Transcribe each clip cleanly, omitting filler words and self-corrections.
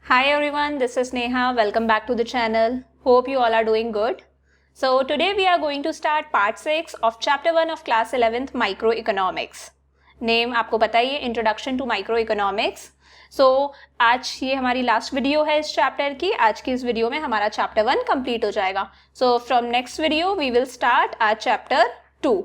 Hi everyone, this is Neha. Welcome back to the channel. Hope you all are doing good. So today we are going to start part 6 of chapter 1 of class 11th Microeconomics. Name आपको पता ही है, Introduction to Microeconomics. So आज ये हमारी last video है इस chapter की. आज की इस वीडियो में हमारा चैप्टर 1 कंप्लीट हो जाएगा. So from next video we will start our chapter 2.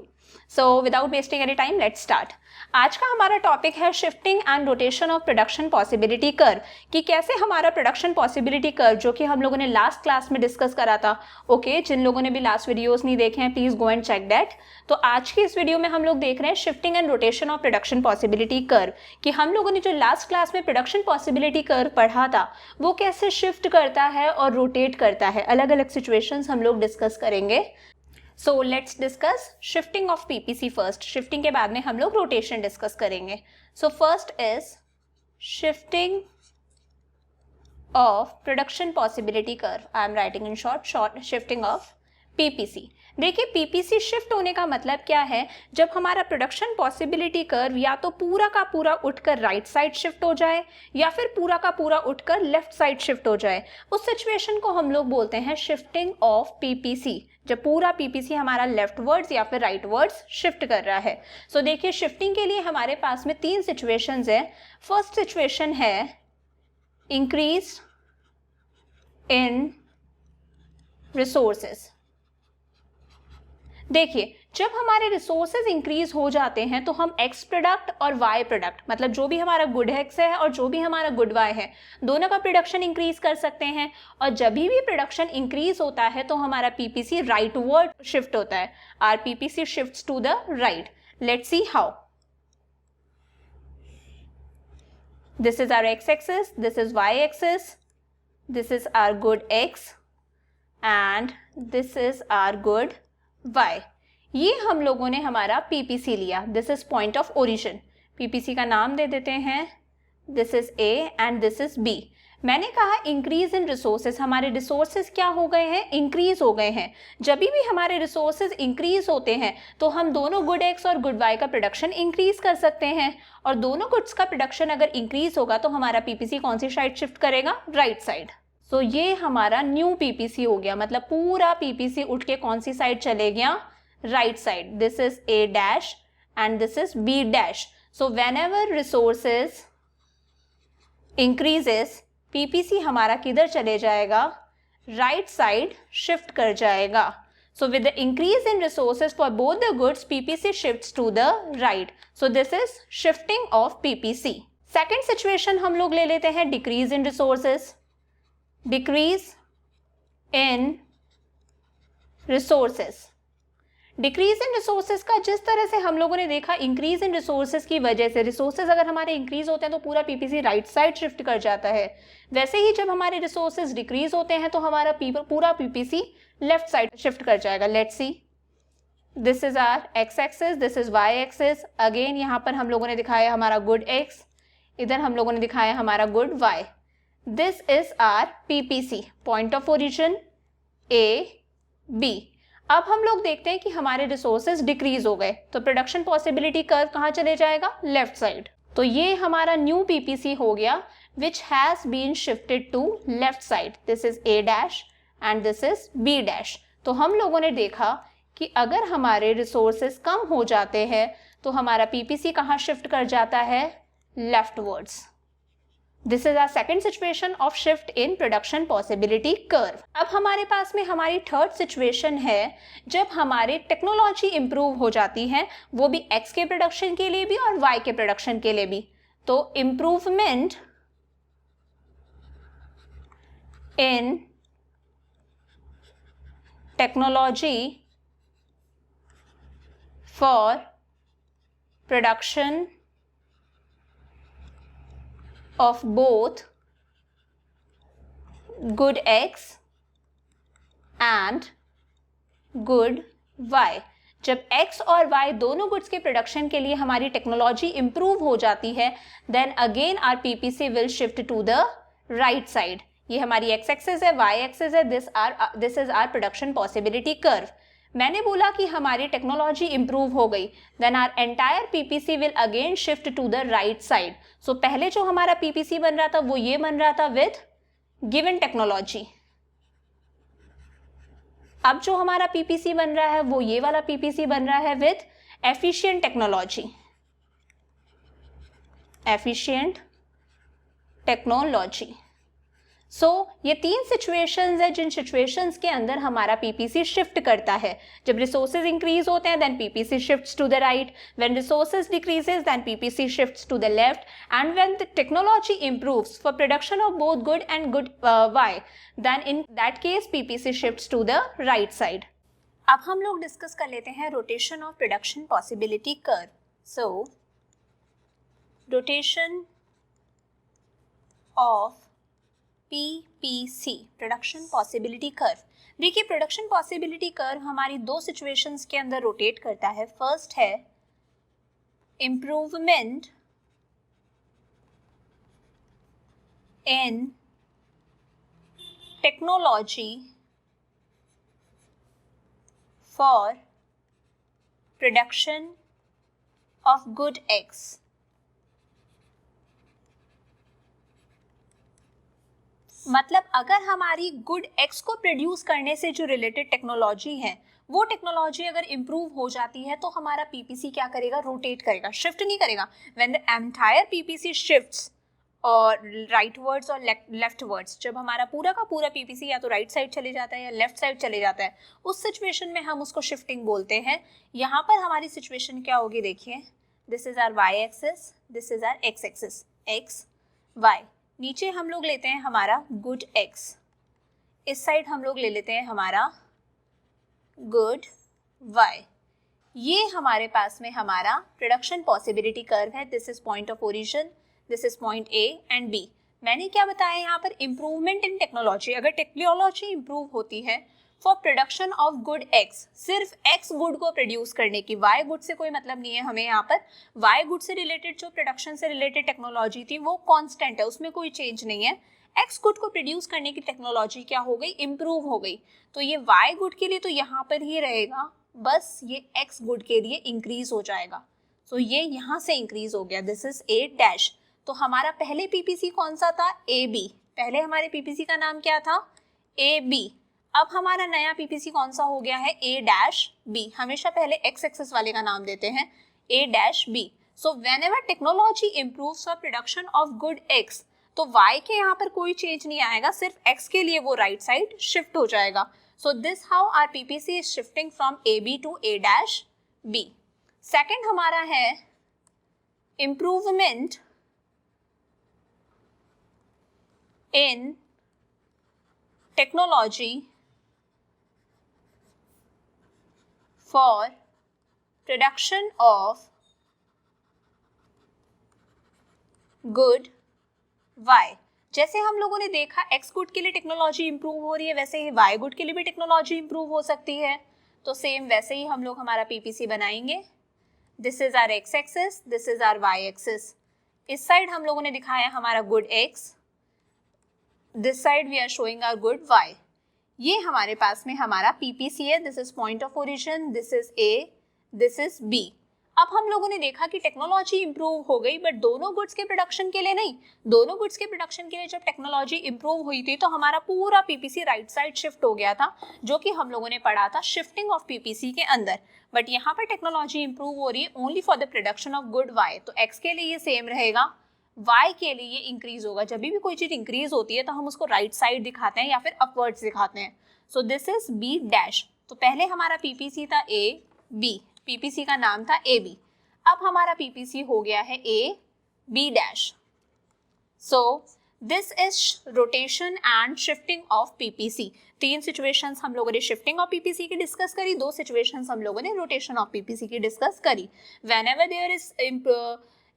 So without wasting any time, let's start. आज का हमारा टॉपिक है shifting and rotation of production possibility curve, कि कैसे हमारा प्रोडक्शन पॉसिबिलिटी कर्व जो कि हम लोगों ने लास्ट क्लास में डिस्कस करा था. ओके, जिन लोगों ने भी लास्ट वीडियोस नहीं देखे हैं please go and check that. तो आज की इस वीडियो में हम लोग देख रहे हैं shifting and rotation of production possibility curve, कि हम लोगों ने जो लास्ट क्लास में प्रोडक्शन पॉसिबिलिटी कर्व पढ़ा था वो कैसे शिफ्ट करता है और रोटेट करता है. अलग अलग सिचुएशंस हम लोग डिस्कस करेंगे. So let's discuss shifting of PPC first. Shifting के बाद में हम लोग rotation discuss करेंगे. So first is shifting of production possibility curve. I am writing in short shifting of PPC. देखिए PPC शिफ्ट होने का मतलब क्या है. जब हमारा प्रोडक्शन पॉसिबिलिटी कर्व या तो पूरा का पूरा उठकर राइट साइड शिफ्ट हो जाए या फिर पूरा का पूरा उठकर लेफ्ट साइड शिफ्ट हो जाए, उस सिचुएशन को हम लोग बोलते हैं शिफ्टिंग ऑफ PPC. जब पूरा PPC हमारा लेफ्ट वर्ड्स या फिर राइट वर्ड्स शिफ्ट कर रहा है. सो देखिए शिफ्टिंग के लिए हमारे पास में 3 सिचुएशंस है. फर्स्ट सिचुएशन है इंक्रीज इन रिसोर्सेज. देखिए जब हमारे रिसोर्सेज इंक्रीज हो जाते हैं तो हम एक्स प्रोडक्ट और वाई प्रोडक्ट, मतलब जो भी हमारा गुड एक्स है और जो भी हमारा गुड वाई है, दोनों का प्रोडक्शन इंक्रीज कर सकते हैं. और जब भी प्रोडक्शन इंक्रीज होता है तो हमारा पीपीसी राइट वर्ड शिफ्ट होता है. Our PPC shifts to the right. Let's see how. This is our X axis, this is Y axis, this is our good X and this is our good y. ये हम लोगों ने हमारा PPC लिया. This is point of origin. PPC का नाम दे देते हैं. This is A and this is B. मैंने कहा इंक्रीज इन रिसोर्सेज. हमारे रिसोर्सेज क्या हो गए हैं? इंक्रीज हो गए हैं. जब भी हमारे रिसोर्सेज इंक्रीज होते हैं तो हम दोनों गुड एक्स और गुड वाई का प्रोडक्शन इंक्रीज कर सकते हैं. और दोनों गुड्स का प्रोडक्शन अगर इंक्रीज होगा तो हमारा PPC कौन सी साइड शिफ्ट करेगा? Right side. तो ये हमारा न्यू PPC हो गया, मतलब पूरा PPC उठ के कौन सी साइड चले गया? Right side. This is A dash and this is B dash. So when ever resources increases PPC हमारा किधर चले जाएगा? राइट साइड शिफ्ट कर जाएगा. So with the increase in resources for both the goods PPC shifts to the right. So this is shifting of PPC. Second situation हम लोग ले लेते हैं decrease in resources. Decrease in resources. Decrease in resources का जिस तरह से हम लोगों ने देखा, इंक्रीज इन रिसोर्सेज की वजह से रिसोर्सेज अगर हमारे इंक्रीज होते हैं तो पूरा PPC राइट साइड शिफ्ट कर जाता है. वैसे ही जब हमारे रिसोर्सेज डिक्रीज होते हैं तो हमारा पूरा PPC लेफ्ट साइड शिफ्ट कर जाएगा. Let's see. This is our X axis, this is Y axis. Again यहाँ पर हम लोगों ने दिखाया हमारा गुड एक्स, इधर हम लोगों ने दिखाया हमारा good Y. This is our PPC, point of origin A, B. अब हम लोग देखते हैं कि हमारे रिसोर्सेज डिक्रीज हो गए तो प्रोडक्शन पॉसिबिलिटी कर्व कहाँ चले जाएगा? Left side. तो ये हमारा न्यू PPC हो गया which has been shifted to left side. This is A dash and this is B dash. तो हम लोगों ने देखा कि अगर हमारे रिसोर्सेज कम हो जाते हैं तो हमारा PPC कहाँ शिफ्ट कर जाता है? Leftwards. This is our second situation of shift in production possibility curve. अब हमारे पास में हमारी थर्ड सिचुएशन है जब हमारी टेक्नोलॉजी इंप्रूव हो जाती है, वो भी एक्स के प्रोडक्शन के लिए भी और वाई के प्रोडक्शन के लिए भी. तो improvement in technology for production of both good X and good Y. जब X और Y दोनों गुड्स के प्रोडक्शन के लिए हमारी टेक्नोलॉजी इंप्रूव हो जाती है, then again our PPC will shift to the right side. ये हमारी X एक्सिस है, Y एक्सिस है. This is our production possibility curve. मैंने बोला कि हमारी टेक्नोलॉजी इंप्रूव हो गई, then our entire PPC will again shift to the right side. So पहले जो हमारा पीपीसी बन रहा था वो ये बन रहा था विथ गिवन टेक्नोलॉजी। अब जो हमारा पीपीसी बन रहा है वो ये वाला पीपीसी बन रहा है with efficient technology, efficient technology. So ये 3 सिचुएशंस है जिन सिचुएशंस के अंदर हमारा पीपीसी शिफ्ट करता है। जब रिसोर्सेज इंक्रीज होते हैं then PPC shifts to the right, when resources decreases then PPC shifts to the left, and when the technology improves for production of both good and good Y then in that case PPC shifts to the right side. अब हम लोग discuss कर लेते हैं rotation of production possibility curve. So rotation of PPC, production possibility curve. देखिए production possibility curve हमारी 2 situations के अंदर रोटेट करता है। फर्स्ट है improvement in technology for production of good eggs. मतलब अगर हमारी गुड एग्स को प्रोड्यूस करने से जो रिलेटेड टेक्नोलॉजी है वो टेक्नोलॉजी अगर इम्प्रूव हो जाती है तो हमारा पीपीसी क्या करेगा, रोटेट करेगा, शिफ्ट नहीं करेगा। When the entire PPC shifts और राइटवर्ड्स और लेफ्टवर्ड्स, जब हमारा पूरा का पूरा पीपीसी या तो राइट साइड चले जाता है या लेफ्ट साइड चले जाता है, उस सिचुएशन में हम उसको शिफ्टिंग बोलते हैं। यहाँ पर हमारी सिचुएशन क्या होगी, देखिए this is our Y axis, this is our X axis, X Y. नीचे हम लोग लेते हैं हमारा गुड एक्स, इस साइड हम लोग ले लेते हैं हमारा गुड वाई। ये हमारे पास में हमारा प्रोडक्शन पॉसिबिलिटी कर्व है। This is point of origin, this is point A and B. मैंने क्या बताया यहाँ पर, इंप्रूवमेंट इन टेक्नोलॉजी। अगर टेक्नोलॉजी इंप्रूव होती है for production of good X, सिर्फ एक्स गुड को प्रोड्यूस करने की, वाई गुड से कोई मतलब नहीं है हमें। यहाँ पर वाई गुड से रिलेटेड जो प्रोडक्शन से रिलेटेड टेक्नोलॉजी थी वो कांस्टेंट है, उसमें कोई चेंज नहीं है। एक्स गुड को प्रोड्यूस करने की टेक्नोलॉजी क्या हो गई, इंप्रूव हो गई। तो ये वाई गुड के लिए तो यहाँ पर ही रहेगा, बस ये एक्स गुड के लिए इंक्रीज हो जाएगा। तो ये यहाँ से इंक्रीज हो गया, दिस इज ए डैश। तो हमारा पहले पीपीसी कौन सा था, ए बी। पहले हमारे पीपीसी का नाम क्या था, ए बी। अब हमारा नया पीपीसी कौन सा हो गया है, ए डैश बी। हमेशा पहले एक्स एक्सिस वाले का नाम देते हैं, A dash B. So whenever technology improves for production of good X, तो वाई के यहाँ पर कोई चेंज नहीं आएगा, सिर्फ एक्स के लिए वो राइट साइड शिफ्ट हो जाएगा। So this how our PPC is shifting from A B to A dash B. Second हमारा है improvement in technology for production of good y। जैसे हम लोगों ने देखा x गुड के लिए टेक्नोलॉजी इंप्रूव हो रही है, वैसे ही y गुड के लिए भी टेक्नोलॉजी इंप्रूव हो सकती है। तो सेम वैसे ही हम लोग हमारा पीपीसी बनाएंगे। This is our x axis, this is our y axis. इस साइड हम लोगों ने दिखाया हमारा good x, this side we are showing our good y। ये हमारे पास में हमारा पीपीसी है। This is point of origin, this is A, this is B. अब हम लोगों ने देखा कि टेक्नोलॉजी इंप्रूव हो गई, बट दोनों गुड्स के प्रोडक्शन के लिए नहीं। दोनों गुड्स के प्रोडक्शन के लिए जब टेक्नोलॉजी इंप्रूव हुई थी तो हमारा पूरा पीपीसी राइट साइड शिफ्ट हो गया था, जो कि हम लोगों ने पढ़ा था शिफ्टिंग ऑफ पीपीसी के अंदर। बट यहाँ पर टेक्नोलॉजी इंप्रूव हो रही है only for the production of good Y. तो एक्स के लिए ये सेम रहेगा, वाई के लिए ये इंक्रीज होगा। जब भी कोई चीज इंक्रीज होती है तो हम उसको राइट साइड दिखाते हैं या फिर अपवर्ड्स दिखाते हैं। So this is B dash. तो पहले हमारा पीपीसी था ए बी, पीपीसी का नाम था ए बी। अब हमारा पीपीसी हो गया है A B dash. So this is rotation and shifting of PPC. 3 situations हम लोगों ने शिफ्टिंग ऑफ पीपीसी की डिस्कस करी, 2 सिचुएशंस हम लोगों ने रोटेशन ऑफ पीपीसी की डिस्कस करी। Whenever there is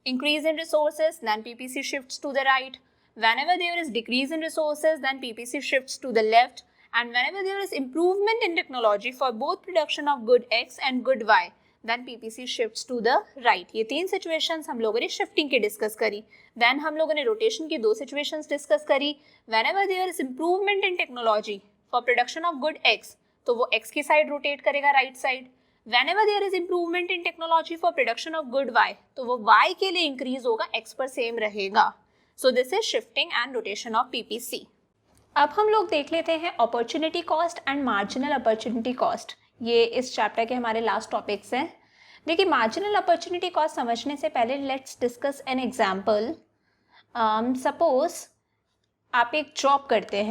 increase in resources, then PPC shifts to the right. Whenever there is decrease in resources, then PPC shifts to the left. And whenever there is improvement in technology for both production of good X and good Y, then PPC shifts to the right. ये 3 situations हम लोगों ने shifting की discuss करी. Then हम लोगों ने rotation की 2 situations discuss करी. Whenever there is improvement in technology for production of good X, तो वो X की side rotate करेगा right side. Whenever there is improvement in technology for production of good Y, तो वो Y के लिए increase होगा, X पर same रहेगा. So this is shifting and rotation of PPC. अब हम लोग देख लेते हैं opportunity cost and marginal opportunity cost. ये इस चैप्टर के हमारे लास्ट टॉपिक्स हैं। देखिए, मार्जिनल अपॉर्चुनिटी कॉस्ट समझने से पहले let's discuss an example. Suppose आप एक जॉब करते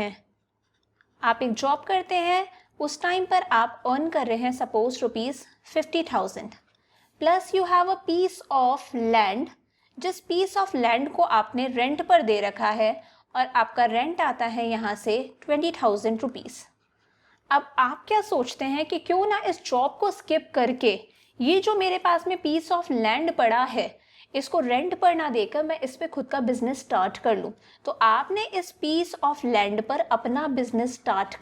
हैं, उस टाइम पर आप अर्न कर रहे हैं suppose ₹50,000 plus you have a piece of land. जिस पीस ऑफ लैंड को आपने रेंट पर दे रखा है और आपका रेंट आता है यहाँ से ₹20,000। अब आप क्या सोचते हैं कि क्यों ना इस जॉब को स्किप करके ये जो मेरे पास में पीस ऑफ लैंड पड़ा है इसको रेंट पर ना देकर मैं इस पे खुद का बिजनेस स्टार्ट कर लूँ। तो आपने इस पीस ऑफ लैंड पर अपना बिजनेस स्टार्ट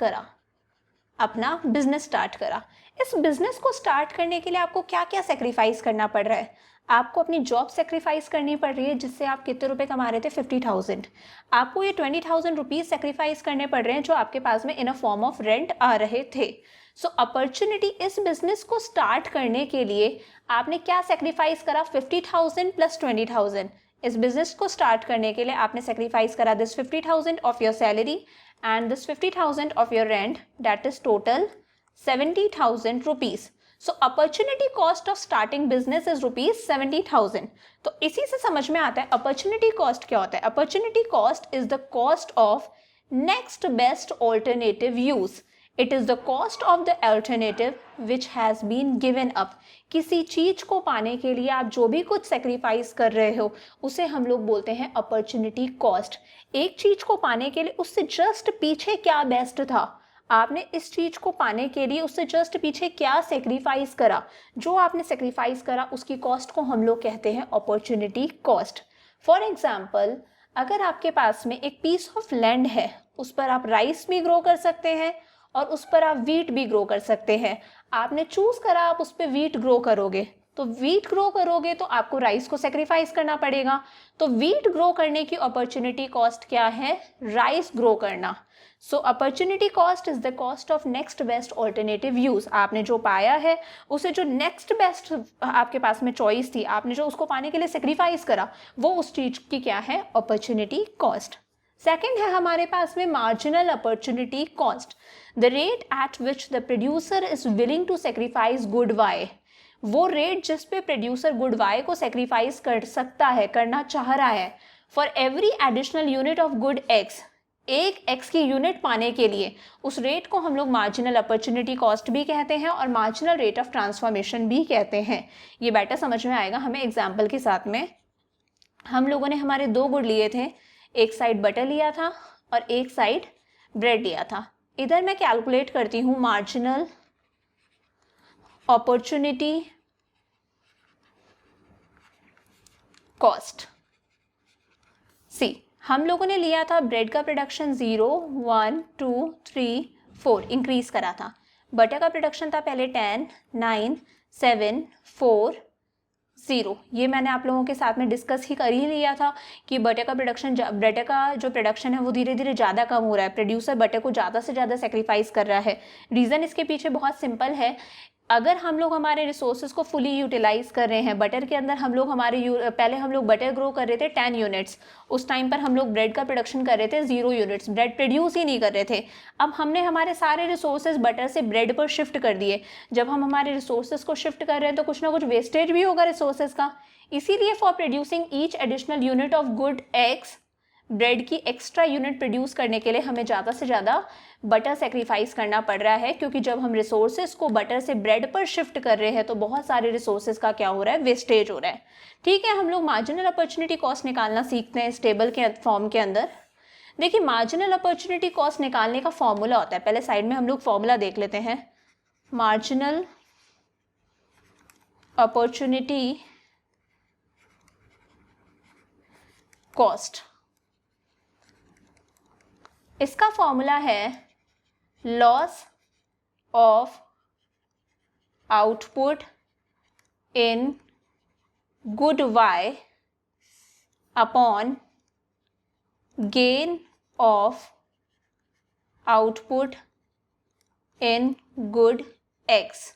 करा। इस बिजनेस को स्टार्ट करने के लिए आपको क्या क्या सेक्रीफाइस करना पड़ रहा है? आपको अपनी जॉब सेक्रीफाइस करनी पड़ रही है जिससे आप कितने रुपए कमा रहे थे? 50,000। आपको ये 20,000 रुपीज सेक्रीफाइस करने पड़ रहे हैं जो आपके पास में इन अ फॉर्म ऑफ रेंट आ रहे थे। सो अपॉर्चुनिटी, इस बिजनेस को स्टार्ट करने के लिए आपने क्या सेक्रीफाइस करा? 50,000 प्लस 20,000। इस बिजनेस को स्टार्ट करने के लिए आपने सेक्रीफाइस करा this 50,000 of your salary and this 50,000 of your rent, that is total 70,000 rupees. So opportunity cost of starting business is ₹70,000। तो इसी से समझ में आता है अपॉर्चुनिटी कॉस्ट क्या होता है। Opportunity cost is the cost of next best alternative use. It is the cost of the alternative which has been given up. किसी चीज को पाने के लिए आप जो भी कुछ सेक्रीफाइस कर रहे हो उसे हम लोग बोलते हैं अपॉर्चुनिटी कॉस्ट। एक चीज को पाने के लिए उससे जस्ट पीछे क्या बेस्ट था, आपने इस चीज को पाने के लिए उससे जस्ट पीछे क्या सेक्रीफाइस करा, जो आपने सेक्रीफाइस करा उसकी कॉस्ट को हम लोग कहते हैं अपॉर्चुनिटी कॉस्ट। फॉर एग्जाम्पल, अगर आपके पास में एक पीस ऑफ लैंड है, उस पर आप राइस भी ग्रो कर सकते हैं और उस पर आप वीट भी ग्रो कर सकते हैं। आपने चूज करा आप उस पर वीट ग्रो करोगे, तो वीट ग्रो करोगे तो आपको राइस को सेक्रीफाइस करना पड़ेगा। तो वीट ग्रो करने की अपॉर्चुनिटी कॉस्ट क्या है? राइस ग्रो करना। So opportunity cost is the cost of next best alternative use. आपने जो पाया है उसे जो नेक्स्ट बेस्ट आपके पास में चॉइस थी, आपने जो उसको पाने के लिए सेक्रीफाइस करा, वो उस चीज की क्या है? Opportunity cost. सेकेंड है हमारे पास में marginal opportunity cost, the rate at which the producer is willing to sacrifice good Y. वो रेट जिस पे प्रोड्यूसर गुड वाई को सेक्रीफाइस कर सकता है, करना चाह रहा है। For every additional unit of good X, एक एक्स की यूनिट पाने के लिए उस रेट को हम लोग मार्जिनल अपॉर्चुनिटी कॉस्ट भी कहते हैं और मार्जिनल रेट ऑफ ट्रांसफॉर्मेशन भी कहते हैं। ये बेटर समझ में आएगा हमें एग्जाम्पल के साथ में। हम लोगों ने हमारे 2 गुड़ लिए थे, एक साइड बटर लिया था और एक साइड ब्रेड लिया था। इधर मैं कैलकुलेट करती हूँ मार्जिनल अपॉर्चुनिटी कॉस्ट। सी, हम लोगों ने लिया था ब्रेड का प्रोडक्शन 0, 1, 2, 3, 4 इंक्रीज करा था। बटर का प्रोडक्शन था पहले 10, 9, 7, 4, 0। ये मैंने आप लोगों के साथ में डिस्कस ही कर ही लिया था कि बटर का जो प्रोडक्शन है वो धीरे धीरे ज़्यादा कम हो रहा है। प्रोड्यूसर बटर को ज़्यादा से ज़्यादा सेक्रीफाइस कर रहा है। रीज़न इसके पीछे बहुत सिंपल है। अगर हम लोग हमारे रिसोर्सेज को फुली यूटिलाइज कर रहे हैं, बटर के अंदर हम लोग पहले हम लोग बटर ग्रो कर रहे थे 10 यूनिट्स, उस टाइम पर हम लोग ब्रेड का प्रोडक्शन कर रहे थे 0 यूनिट्स, ब्रेड प्रोड्यूस ही नहीं कर रहे थे। अब हमने हमारे सारे रिसोर्सेज बटर से ब्रेड पर शिफ्ट कर दिए। जब हम हमारे रिसोर्सेज को शिफ्ट कर रहे हैं तो कुछ ना कुछ वेस्टेज भी होगा रिसोर्सेज का। इसीलिए for producing each additional unit of good eggs, bread की एक्स्ट्रा यूनिट प्रोड्यूस करने के लिए हमें ज़्यादा से ज़्यादा बटर सेक्रीफाइस करना पड़ रहा है, क्योंकि जब हम रिसोर्सेज को बटर से ब्रेड पर शिफ्ट कर रहे हैं तो बहुत सारे रिसोर्सेज का क्या हो रहा है? वेस्टेज हो रहा है। ठीक है, हम लोग मार्जिनल अपॉर्चुनिटी कॉस्ट निकालना सीखते हैं इस टेबल के फॉर्म के अंदर। देखिए, मार्जिनल अपॉर्चुनिटी कॉस्ट निकालने का फॉर्मूला होता है, पहले साइड में हम लोग फॉर्मूला देख लेते हैं। मार्जिनल अपॉर्चुनिटी कॉस्ट, इसका फॉर्मूला है loss of output in good Y upon gain of output in good X.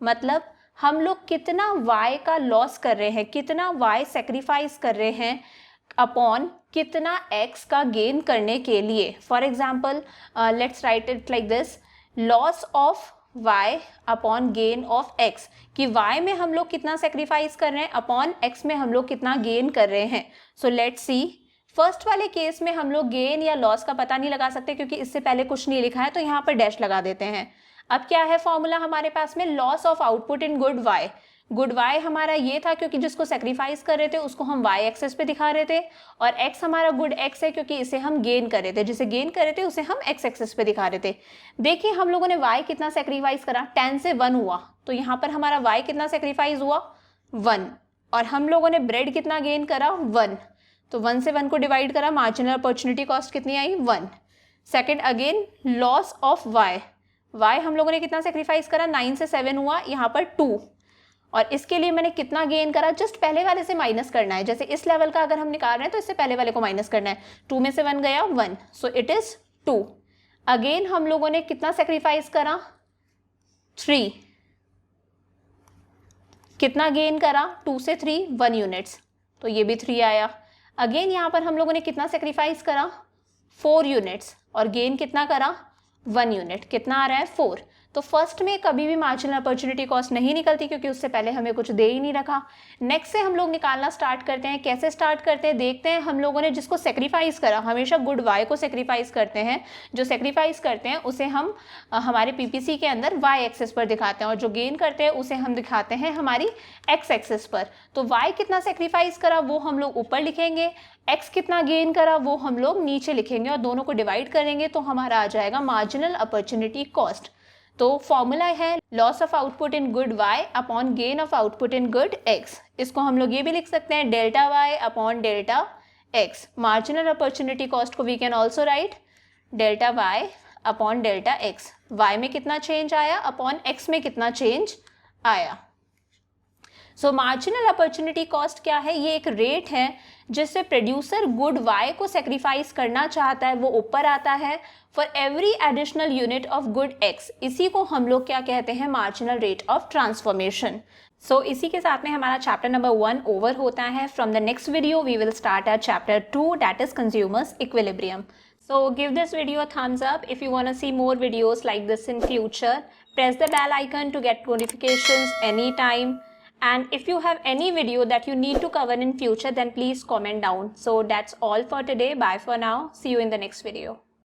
मतलब हम लोग कितना वाई का लॉस कर रहे हैं, कितना वाई सेक्रीफाइस कर रहे हैं अपॉन कितना x का गेन करने के लिए, for example let's write it like this, loss of y upon gain of x, कि y में हम लोग कितना सेक्रीफाइस कर रहे हैं अपॉन x में हम लोग कितना गेन कर रहे हैं. सो लेट्स सी, फर्स्ट वाले केस में हम लोग गेन या लॉस का पता नहीं लगा सकते क्योंकि इससे पहले कुछ नहीं लिखा है, तो यहाँ पर डैश लगा देते हैं. अब क्या है फॉर्मूला हमारे पास में, loss of output in good y. Good y हमारा ये था क्योंकि जिसको सेक्रीफाइस कर रहे थे उसको हम y एक्सेस पे दिखा रहे थे, और x हमारा गुड x है क्योंकि इसे हम गेन कर रहे थे, जिसे गेन कर रहे थे उसे हम x एक्सेस पे दिखा रहे थे. देखिए हम लोगों ने y कितना सेक्रीफाइस करा, 10 से 1 हुआ, तो यहाँ पर हमारा y कितना सेक्रीफाइस हुआ 1, और हम लोगों ने ब्रेड कितना गेन करा 1, तो 1 से 1 को डिवाइड करा, मार्जिनल अपॉर्चुनिटी कॉस्ट कितनी आई 1. Second again loss of y हम लोगों ने कितना सेक्रीफाइस करा, 9 से 7 हुआ, यहाँ पर 2, और इसके लिए मैंने कितना गेन करा, जस्ट पहले वाले से माइनस करना है. जैसे इस लेवल का अगर हम निकाल रहे हैं तो इससे पहले वाले को माइनस करना है. 2 में से 1 गया 1, सो इट इज 2. अगेन हम लोगों ने कितना सेक्रीफाइस करा 3, कितना गेन करा 2 से 3 1 यूनिट्स, तो ये भी 3 आया. अगेन यहाँ पर हम लोगों ने कितना सेक्रीफाइस करा 4 यूनिट्स, और गेन कितना करा 1 यूनिट, कितना आ रहा है 4. तो फर्स्ट में कभी भी मार्जिनल अपॉर्चुनिटी कॉस्ट नहीं निकलती क्योंकि उससे पहले हमें कुछ दे ही नहीं रखा. नेक्स्ट से हम लोग निकालना स्टार्ट करते हैं. कैसे स्टार्ट करते हैं देखते हैं. हम लोगों ने जिसको सेक्रीफाइस करा, हमेशा गुड y को सेक्रीफाइस करते हैं, जो सेक्रीफाइस करते हैं उसे हम हमारे पीपीसी के अंदर y एक्सेस पर दिखाते हैं, और जो गेन करते हैं उसे हम दिखाते हैं हमारी x एक्सेस पर. तो y कितना सेक्रीफाइस करा वो हम लोग ऊपर लिखेंगे, x कितना गेन करा वो हम लोग नीचे लिखेंगे, और दोनों को डिवाइड करेंगे तो हमारा आ जाएगा मार्जिनल अपॉर्चुनिटी कॉस्ट. तो फॉर्मूला है loss of output in good y upon gain of output in good x. इसको हम लोग ये भी लिख सकते हैं delta y upon delta x. Marginal opportunity cost को we can also write delta y upon delta x. y में कितना चेंज आया अपॉन x में कितना चेंज आया. सो मार्जिनल अपॉर्चुनिटी कॉस्ट क्या है, ये एक रेट है जिससे प्रोड्यूसर गुड y को सेक्रीफाइस करना चाहता है, वो ऊपर आता है for every additional unit of good x. इसी को हम लोग क्या कहते हैं, मार्जिनल रेट ऑफ ट्रांसफॉर्मेशन. सो इसी के साथ में हमारा चैप्टर नंबर 1 ओवर होता है. From the next video we will start at chapter 2 that is consumer's equilibrium. So give this video a thumbs up. If you want to see more videos like this in future, press the bell icon to get notifications anytime. And if you have any video that you need to cover in future, then please comment down. So that's all for today. Bye for now. See you in the next video.